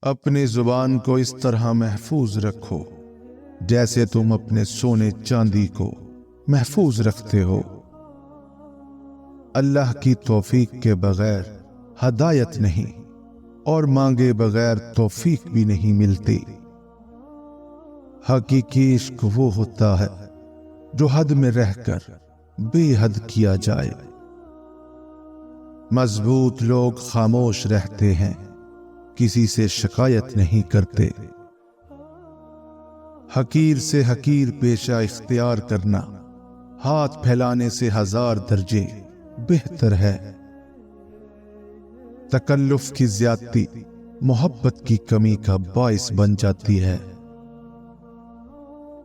اپنی زبان کو اس طرح محفوظ رکھو جیسے تم اپنے سونے چاندی کو محفوظ رکھتے ہو۔ اللہ کی توفیق کے بغیر ہدایت نہیں اور مانگے بغیر توفیق بھی نہیں ملتی۔ حقیقی عشق وہ ہوتا ہے جو حد میں رہ کر بے حد کیا جائے۔ مضبوط لوگ خاموش رہتے ہیں، کسی سے شکایت نہیں کرتے۔ حقیر سے حقیر پیشہ اختیار کرنا ہاتھ پھیلانے سے 1000 درجے بہتر ہے۔ تکلف کی زیادتی محبت کی کمی کا باعث بن جاتی ہے۔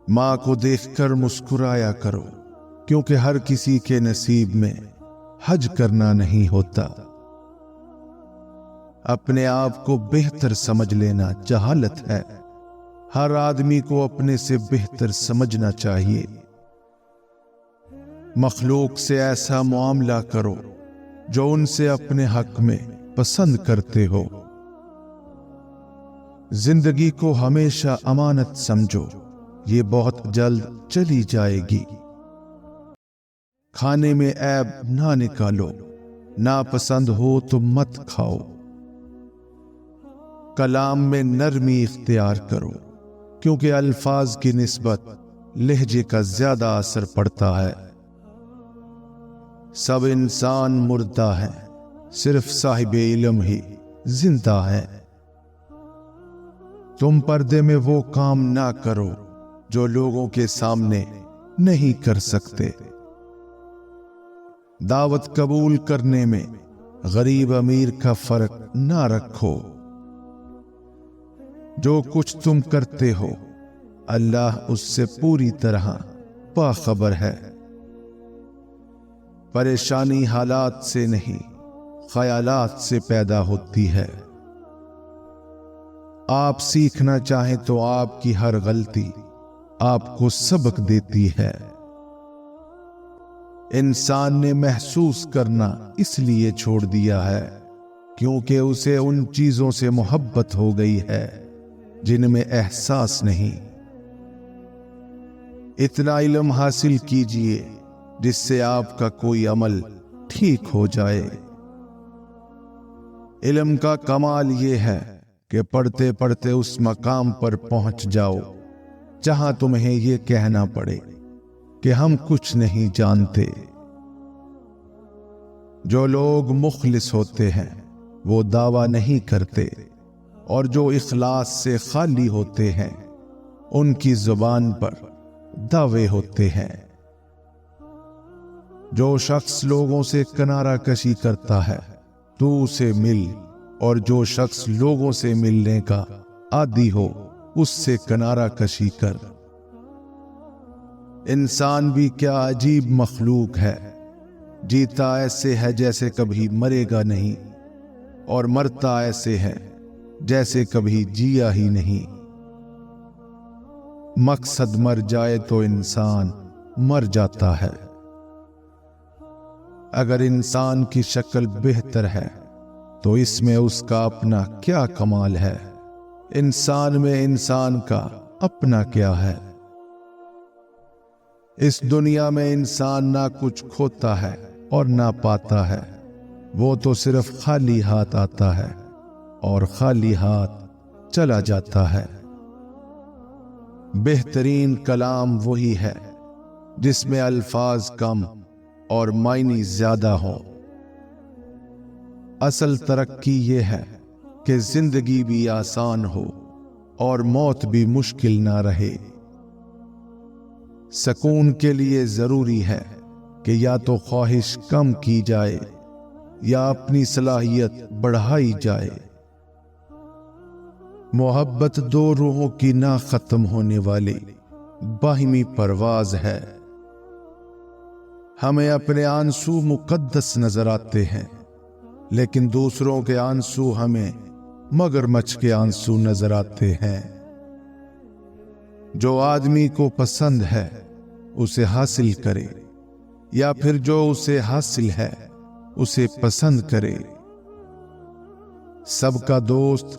ماں کو دیکھ کر مسکرایا کرو، کیونکہ ہر کسی کے نصیب میں حج کرنا نہیں ہوتا۔ اپنے آپ کو بہتر سمجھ لینا جہالت ہے۔ ہر آدمی کو اپنے سے بہتر سمجھنا چاہیے۔ مخلوق سے ایسا معاملہ کرو جو ان سے اپنے حق میں پسند کرتے ہو۔ زندگی کو ہمیشہ امانت سمجھو، یہ بہت جلد چلی جائے گی۔ کھانے میں عیب نہ نکالو، ناپسند ہو تو مت کھاؤ۔ کلام میں نرمی اختیار کرو، کیونکہ الفاظ کی نسبت لہجے کا زیادہ اثر پڑتا ہے۔ سب انسان مردہ ہیں، صرف صاحب علم ہی زندہ ہے۔ تم پردے میں وہ کام نہ کرو جو لوگوں کے سامنے نہیں کر سکتے۔ دعوت قبول کرنے میں غریب امیر کا فرق نہ رکھو۔ جو کچھ تم کرتے ہو اللہ اس سے پوری طرح باخبر ہے۔ پریشانی حالات سے نہیں، خیالات سے پیدا ہوتی ہے۔ آپ سیکھنا چاہیں تو آپ کی ہر غلطی آپ کو سبق دیتی ہے۔ انسان نے محسوس کرنا اس لیے چھوڑ دیا ہے کیونکہ اسے ان چیزوں سے محبت ہو گئی ہے جن میں احساس نہیں۔ اتنا علم حاصل کیجئے جس سے آپ کا کوئی عمل ٹھیک ہو جائے۔ علم کا کمال یہ ہے کہ پڑھتے پڑھتے اس مقام پر پہنچ جاؤ جہاں تمہیں یہ کہنا پڑے کہ ہم کچھ نہیں جانتے۔ جو لوگ مخلص ہوتے ہیں وہ دعویٰ نہیں کرتے، اور جو اخلاص سے خالی ہوتے ہیں ان کی زبان پر دعوے ہوتے ہیں۔ جو شخص لوگوں سے کنارہ کشی کرتا ہے تو اسے مل، اور جو شخص لوگوں سے ملنے کا عادی ہو اس سے کنارہ کشی کر۔ انسان بھی کیا عجیب مخلوق ہے، جیتا ایسے ہے جیسے کبھی مرے گا نہیں، اور مرتا ایسے ہے جیسے کبھی جیا ہی نہیں۔ مقصد مر جائے تو انسان مر جاتا ہے۔ اگر انسان کی شکل بہتر ہے تو اس میں اس کا اپنا کیا کمال ہے؟ انسان میں انسان کا اپنا کیا ہے؟ اس دنیا میں انسان نہ کچھ کھوتا ہے اور نہ پاتا ہے، وہ تو صرف خالی ہاتھ آتا ہے اور خالی ہاتھ چلا جاتا ہے۔ بہترین کلام وہی ہے جس میں الفاظ کم اور معنی زیادہ ہوں۔ اصل ترقی یہ ہے کہ زندگی بھی آسان ہو اور موت بھی مشکل نہ رہے۔ سکون کے لیے ضروری ہے کہ یا تو خواہش کم کی جائے یا اپنی صلاحیت بڑھائی جائے۔ محبت دو روحوں کی نہ ختم ہونے والی باہمی پرواز ہے۔ ہمیں اپنے آنسو مقدس نظر آتے ہیں، لیکن دوسروں کے آنسو ہمیں مگرمچھ کے آنسو نظر آتے ہیں۔ جو آدمی کو پسند ہے اسے حاصل کرے، یا پھر جو اسے حاصل ہے اسے پسند کرے۔ سب کا دوست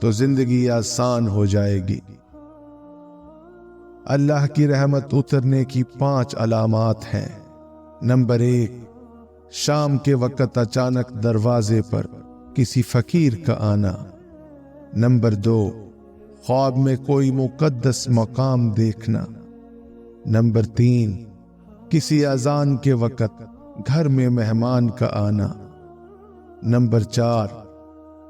تو زندگی آسان ہو جائے گی۔ اللہ کی رحمت اترنے کی 5 علامات ہیں۔ نمبر 1، شام کے وقت اچانک دروازے پر کسی فقیر کا آنا۔ نمبر 2، خواب میں کوئی مقدس مقام دیکھنا۔ نمبر 3، کسی اذان کے وقت گھر میں مہمان کا آنا۔ نمبر 4،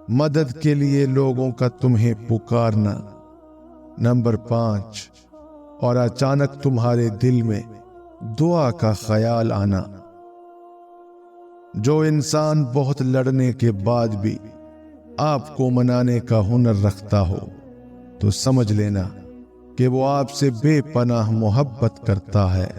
مدد کے لیے لوگوں کا تمہیں پکارنا۔ نمبر 5، اور اچانک تمہارے دل میں دعا کا خیال آنا۔ جو انسان بہت لڑنے کے بعد بھی آپ کو منانے کا ہنر رکھتا ہو تو سمجھ لینا کہ وہ آپ سے بے پناہ محبت کرتا ہے۔